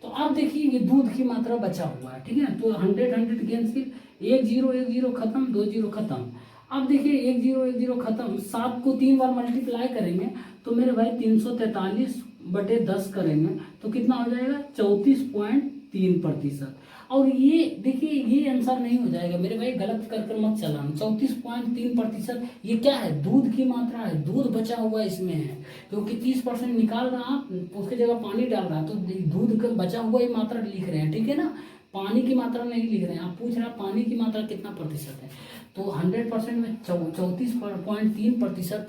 तो अब देखिए ये दूध की मात्रा बचा हुआ है, ठीक है, तो 100 गेंद से 1 0 खत्म, 2 0 खत्म। अब देखिए 1 0 खत्म, 7 को 3 बार मल्टीप्लाई करेंगे तो मेरे भाई 343 बटे 10 करेंगे तो कितना हो जाएगा 34.3%। और ये देखिए ये आंसर नहीं हो जाएगा मेरे भाई, गलत कर मत चलाना। 34.3% ये क्या है, दूध की मात्रा है, दूध बचा हुआ इसमें है, क्योंकि 30% निकाल रहा उसकी जगह पानी डाल रहा, तो दूध का बचा हुआ ही मात्रा लिख रहे हैं, ठीक है ना, पानी की मात्रा नहीं लिख रहे हैं। आप पूछ रहे हैं पानी की मात्रा कितना प्रतिशत है, तो 100% में 34.3%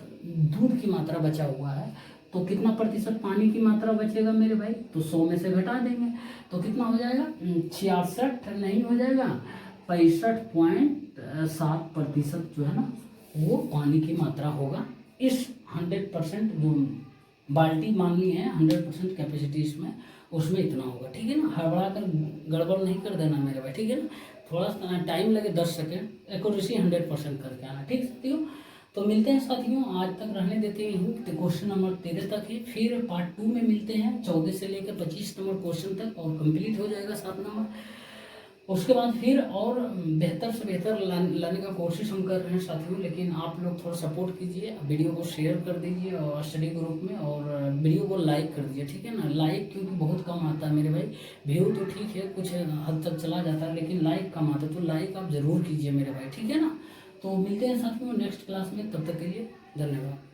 दूध की मात्रा बचा हुआ है, तो कितना प्रतिशत पानी की मात्रा बचेगा मेरे भाई, तो 100 में से घटा देंगे तो कितना हो जाएगा 66 नहीं हो जाएगा 65.7% जो है ना वो पानी की मात्रा होगा इस 100% जो बाल्टी मान ली है 100% कैपेसिटी इसमें, उसमें इतना होगा, ठीक है ना। हड़बड़ा कर गड़बड़ नहीं कर देना मेरे भाई, ठीक है ना, थोड़ा सा टाइम लगे 10 सेकेंड, एक्यूरेसी 100% करके आना, ठीक साथियों। तो मिलते हैं साथियों, आज तक रहने देते हैं क्वेश्चन नंबर 13 तक है, फिर पार्ट 2 में मिलते हैं 14 से लेकर 25 नंबर क्वेश्चन तक, और कंप्लीट हो जाएगा 7 नंबर। उसके बाद फिर और बेहतर से बेहतर लाने का कोशिश हम कर रहे हैं साथियों, लेकिन आप लोग थोड़ा सपोर्ट कीजिए, वीडियो को शेयर कर दीजिए और स्टडी ग्रुप में, और वीडियो को लाइक कर दीजिए, ठीक है ना। लाइक क्योंकि बहुत कम आता है मेरे भाई, व्यू तो ठीक है कुछ हद तक चला जाता है, लेकिन लाइक कम आता है, तो लाइक आप ज़रूर कीजिए मेरे भाई, ठीक है ना। तो मिलते हैं साथियों नेक्स्ट क्लास में, तब तक के लिए धन्यवाद।